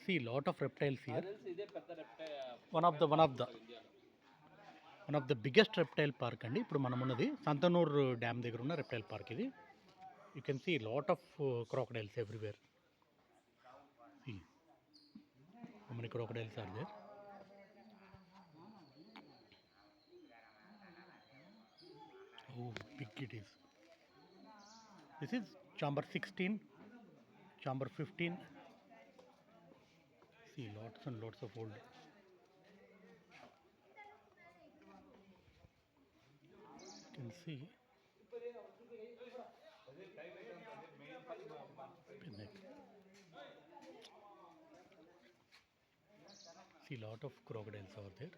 See, lot of reptiles here. One of the biggest reptile park అండి. ఇప్పుడు మనం ఉన్నది సంతనూరు డ్యామ్ దగ్గర ఉన్న reptile park ఇది. You can see lot of crocodiles everywhere. See how many crocodiles are there. Oh, big it is. This is chamber 16, chamber 15. See lots and lots of old. You can see. See lot of crocodiles over there.